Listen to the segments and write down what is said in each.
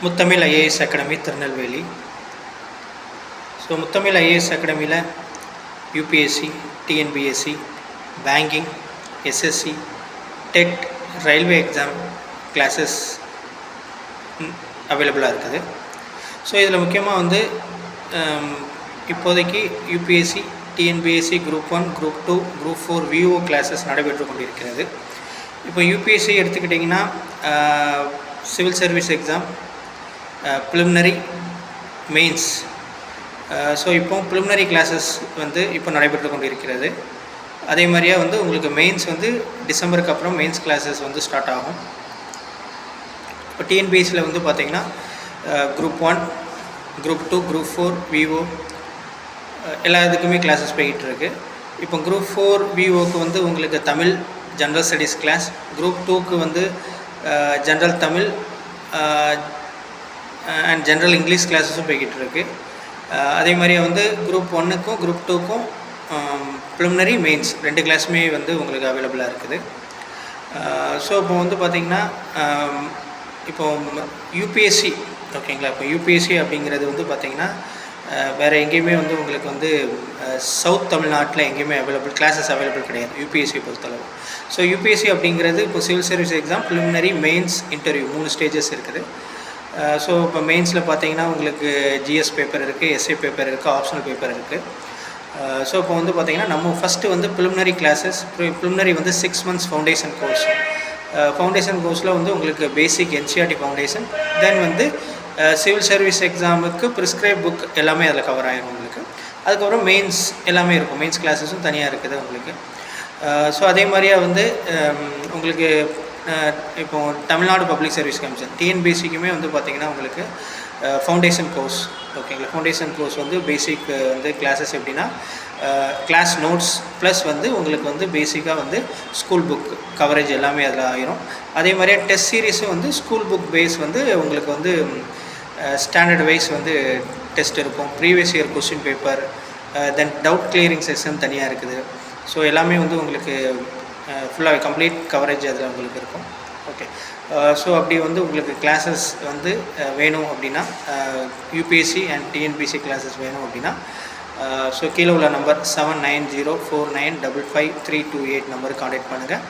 முத்தமிழ் IAS academy Tirunelveli. So Muthamizh IAS அகாடமியில் UPSC, TNPSC, banking, SSC, TET, railway exam classes அவைலபிளாக இருக்குது. So இதில் முக்கியமாக இப்போதைக்கு UPSC, TNPSC group 1, group 2, group 4 VO classes நடைபெற்று கொண்டிருக்கிறது. இப்போ யூபிஎஸ்சி எடுத்துக்கிட்டிங்கன்னா civil service exam, preliminary, mains. So இப்போ ப்ரிலிமினரி கிளாஸஸ் இப்போ நடைபெற்று கொண்டிருக்கிறது. அதே மாதிரியே உங்களுக்கு மெயின்ஸ் டிசம்பருக்கு அப்புறம் மெயின்ஸ் கிளாஸஸ் ஸ்டார்ட் ஆகும். இப்போ டிஎன்பிஎஸ்சியில் பார்த்திங்கன்னா குரூப் 1, குரூப் 2, குரூப் 4 விஓ எல்லா இதுக்குமே கிளாஸஸ் போய்கிட்டுருக்கு. இப்போ குரூப் 4 விஓக்கு உங்களுக்கு Tamil general studies class, group 2க்கு general Tamil and general English கிளாஸஸும் போய்கிட்டு இருக்குது. அதே மாதிரியே குரூப் 1க்கும் குரூப் 2க்கும் ப்ரிலிமினரி, மெயின்ஸ் 2 கிளாஸுமே உங்களுக்கு அவைலபிளாக இருக்குது. ஸோ இப்போ பார்த்திங்கன்னா இப்போ யூபிஎஸ்சி, ஓகேங்களா, இப்போ யூபிஎஸ்சி அப்படிங்கிறது பார்த்திங்கன்னா வேறு எங்கேயுமே உங்களுக்கு சவுத் தமிழ்நாட்டில் எங்கேயுமே கிளாஸஸ் அவைலபிள் கிடையாது யூபிஎஸ்சியை பொறுத்தளவு. ஸோ யூபிஎஸ்சி அப்படிங்கிறது இப்போ civil service exam, preliminary, mains, interview 3 stages இருக்குது. ஸோ இப்போ மெயின்ஸில் பார்த்திங்கன்னா உங்களுக்கு ஜிஎஸ் பேப்பர் இருக்குது, எஸ்ஏ பேப்பர் இருக்குது, ஆப்ஷனல் பேப்பர் இருக்குது. ஸோ இப்போ பார்த்திங்கன்னா நம்ம first preliminary classes, preliminary 6 months foundation course. Foundation கோர்ஸில் உங்களுக்கு பேசிக் என்சிஆர்டி ஃபவுண்டேஷன், தென் சிவில் சர்வீஸ் எக்ஸாமுக்கு ப்ரிஸ்கிரைப் புக் எல்லாமே அதில் கவர் ஆகிடும் உங்களுக்கு. அதுக்கப்புறம் மெயின்ஸ் எல்லாமே இருக்கும், மெயின்ஸ் கிளாஸஸும் தனியாக இருக்குது உங்களுக்கு. ஸோ அதே மாதிரியே உங்களுக்கு இப்போ தமிழ்நாடு பப்ளிக் சர்வீஸ் கமிஷன் டிஎன்பிஎஸ்சிக்குமே பார்த்திங்கன்னா உங்களுக்கு ஃபவுண்டேஷன் கோர்ஸ், ஓகேங்களா. ஃபவுண்டேஷன் கோர்ஸ் பேசிக் கிளாஸஸ் எப்படின்னா கிளாஸ் நோட்ஸ் ப்ளஸ் உங்களுக்கு பேசிக்காக ஸ்கூல் புக் கவரேஜ் எல்லாமே அதில் ஆகிரும். அதே மாதிரியே டெஸ்ட் சீரீஸும் ஸ்கூல் புக் பேஸ் உங்களுக்கு ஸ்டாண்டர்ட் வைஸ் டெஸ்ட் இருக்கும். ப்ரீவியஸ் இயர் கொஸ்டின் பேப்பர், தென் டவுட் கிளியரிங் செஷன் தனியாக இருக்குது. ஸோ எல்லாமே உங்களுக்கு ஃபுல்லாக கம்ப்ளீட் கவரேஜ் அதில் உங்களுக்கு இருக்கும். ஓகே, ஸோ அப்படி உங்களுக்கு கிளாஸஸ் வேணும் அப்படின்னா, யூபிஎஸ்சி அண்ட் டிஎன்பிஎஸ்சி கிளாஸஸ் வேணும் அப்படின்னா ஸோ கீழே உள்ள நம்பர் 7904955328 நம்பருக்கு கான்டாக்ட் பண்ணுங்கள்.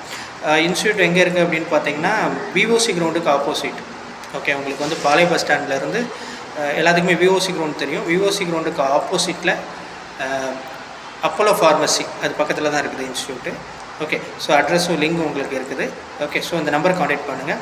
இன்ஸ்டியூட் எங்கே இருக்குது அப்படின்னு பார்த்தீங்கன்னா விஓசி கிரவுண்டுக்கு ஆப்போசிட். ஓகே, உங்களுக்கு பாளை பஸ் ஸ்டாண்ட்லேருந்து எல்லாத்துக்குமே விஓசி கிரவுண்ட் தெரியும். விஓசி கிரவுண்டுக்கு ஆப்போசிட்டில் அப்போலோ ஃபார்மசி, அது பக்கத்தில் தான் இருக்குது இன்ஸ்டியூட்டு. ஓகே, ஸோ அட்ரஸும் லிங்க் உங்களுக்கு இருக்குது. ஓகே, ஸோ இந்த நம்பரை கான்டாக்ட் பண்ணுங்கள்.